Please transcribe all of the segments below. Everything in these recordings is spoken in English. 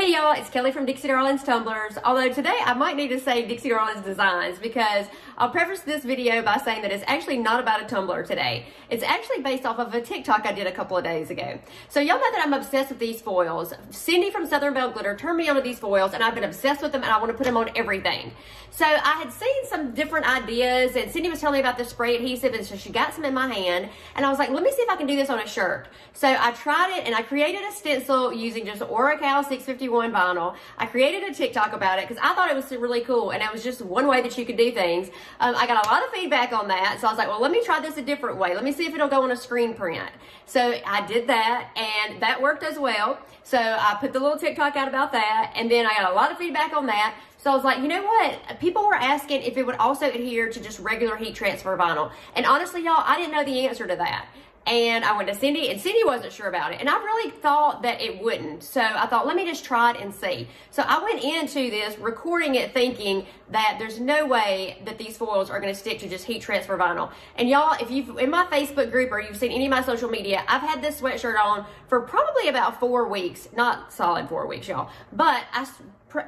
Hey y'all, it's Kelly from Dixie Darlins Tumblers. Although today I might need to say Dixie Darlins Designs because I'll preface this video by saying that it's actually not about a tumbler today. It's actually based off of a TikTok I did a couple of days ago. So y'all know that I'm obsessed with these foils. Cindy from Southern Belle Glitter turned me onto these foils and I've been obsessed with them and I want to put them on everything. So I had seen some different ideas and Cindy was telling me about the spray adhesive and so she got some in my hand and I was like, let me see if I can do this on a shirt. So I tried it and I created a stencil using just Oracal 651 vinyl. I created a TikTok about it because I thought it was really cool and it was just one way that you could do things. I got a lot of feedback on that, so I was like, well, let me try this a different way. Let me see if it'll go on a screen print. So I did that and that worked as well. So I put the little TikTok out about that and then I got a lot of feedback on that. So I was like, you know what? People were asking if it would also adhere to just regular heat transfer vinyl. And honestly, y'all, I didn't know the answer to that. And I went to Cindy and Cindy wasn't sure about it. And I really thought that it wouldn't. So I thought, let me just try it and see. So I went into this recording it thinking that there's no way that these foils are going to stick to just heat transfer vinyl. And y'all, if you've in my Facebook group or you've seen any of my social media, I've had this sweatshirt on for probably about 4 weeks. Not solid 4 weeks, y'all. But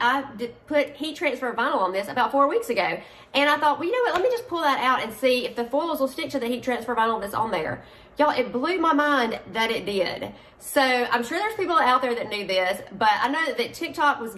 I did put heat transfer vinyl on this about 4 weeks ago. And I thought, well, you know what? Let me just pull that out and see if the foils will stick to the heat transfer vinyl that's on there. Y'all, it blew my mind that it did. So I'm sure there's people out there that knew this, but I know that TikTok was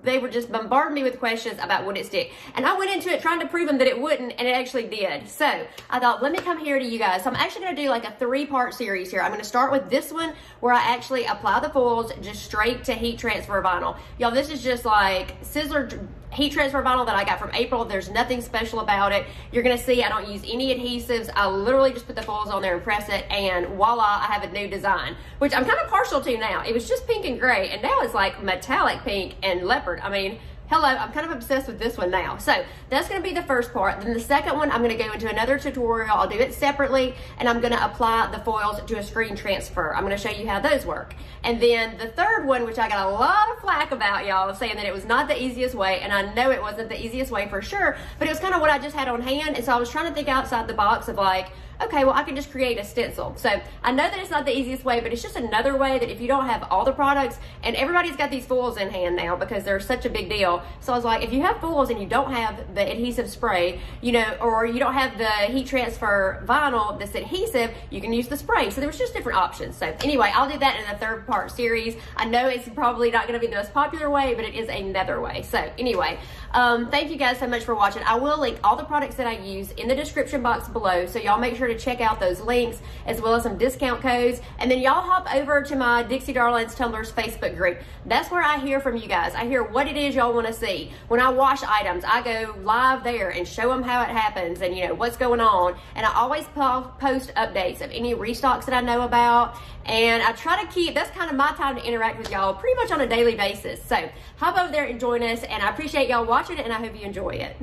they were just bombarding me with questions about would it stick. And I went into it trying to prove them that it wouldn't, and it actually did. So I thought, let me come here to you guys. So I'm actually gonna do like a 3-part series here. I'm gonna start with this one where I actually apply the foils just straight to heat transfer vinyl. Y'all, this is just like Sisler heat transfer vinyl that I got from April. There's nothing special about it. You're gonna see I don't use any adhesives. I literally just put the foils on there and press it, and voila, I have a new design, which I'm kind of partial to now. It was just pink and gray, and now it's like metallic pink and leopard. I mean, hello, I'm kind of obsessed with this one now. So that's gonna be the first part. Then the second one, I'm gonna go into another tutorial. I'll do it separately, and I'm gonna apply the foils to a screen transfer. I'm gonna show you how those work. And then the third one, which I got a lot of flack about, y'all, saying that it was not the easiest way, and I know it wasn't the easiest way for sure, but it was kind of what I just had on hand, and so I was trying to think outside the box of like, okay, well, I can just create a stencil. So I know that it's not the easiest way, but it's just another way that if you don't have all the products, and everybody's got these foils in hand now because they're such a big deal. So I was like, if you have foils and you don't have the adhesive spray, you know, or you don't have the heat transfer vinyl that's adhesive, you can use the spray. So there was just different options. So anyway, I'll do that in a 3-part series. I know it's probably not gonna be the most popular way, but it is another way. So anyway, thank you guys so much for watching. I will link all the products that I use in the description box below. So y'all make sure to check out those links as well as some discount codes, and then y'all hop over to my Dixie Darlins Tumblers Facebook group. That's where I hear from you guys. I hear what it is y'all want to see. When I wash items, I go live there and show them how it happens and you know what's going on, and I always post updates of any restocks that I know about, and I try to keep, that's kind of my time to interact with y'all pretty much on a daily basis. So hop over there and join us, and I appreciate y'all watching it, and I hope you enjoy it.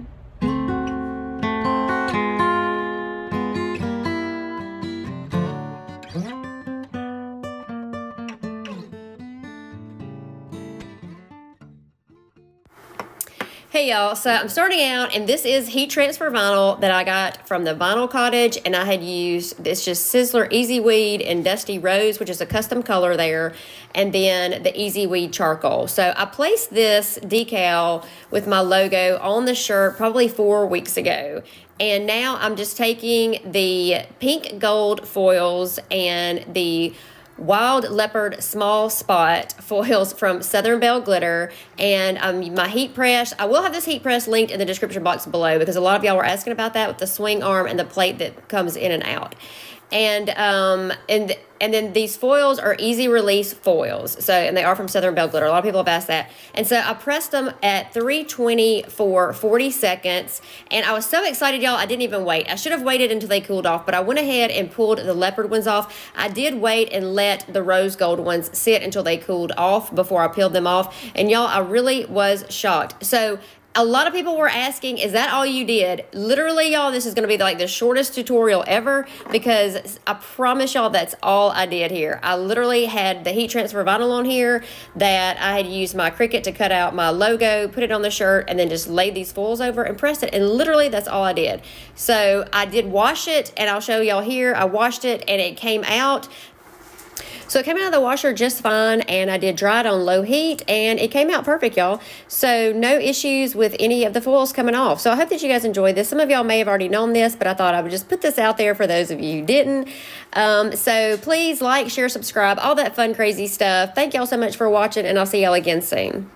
Hey y'all, so I'm starting out, and this is heat transfer vinyl that I got from the Vinyl Cottage, and I had used, it's just Sisler Easyweed and Dusty Rose, which is a custom color there, and then the Easyweed charcoal. So I placed this decal with my logo on the shirt probably 4 weeks ago. And now I'm just taking the pink gold foils and the Wild Leopard small spot foils from Southern Belle Glitter, and my heat press. I will have this heat press linked in the description box below because a lot of y'all were asking about that with the swing arm and the plate that comes in and out. And then these foils are easy release foils. So, and they are from Southern Belle Glitter. A lot of people have asked that. And so I pressed them at 320 for 40 seconds. And I was so excited, y'all, I didn't even wait. I should have waited until they cooled off, but I went ahead and pulled the leopard ones off. I did wait and let the rose gold ones sit until they cooled off before I peeled them off. And y'all, I really was shocked. So a lot of people were asking, is that all you did? Literally, y'all, this is going to be like the shortest tutorial ever because I promise y'all that's all I did here. I literally had the heat transfer vinyl on here that I had used my Cricut to cut out my logo, put it on the shirt, and then just laid these foils over and pressed it. And literally, that's all I did. So I did wash it, and I'll show y'all here. I washed it, and it came out. So it came out of the washer just fine, and I did dry it on low heat, and it came out perfect, y'all. So no issues with any of the foils coming off. So I hope that you guys enjoyed this. Some of y'all may have already known this, but I thought I would just put this out there for those of you who didn't. So please like, share, subscribe, all that fun, crazy stuff. Thank y'all so much for watching, and I'll see y'all again soon.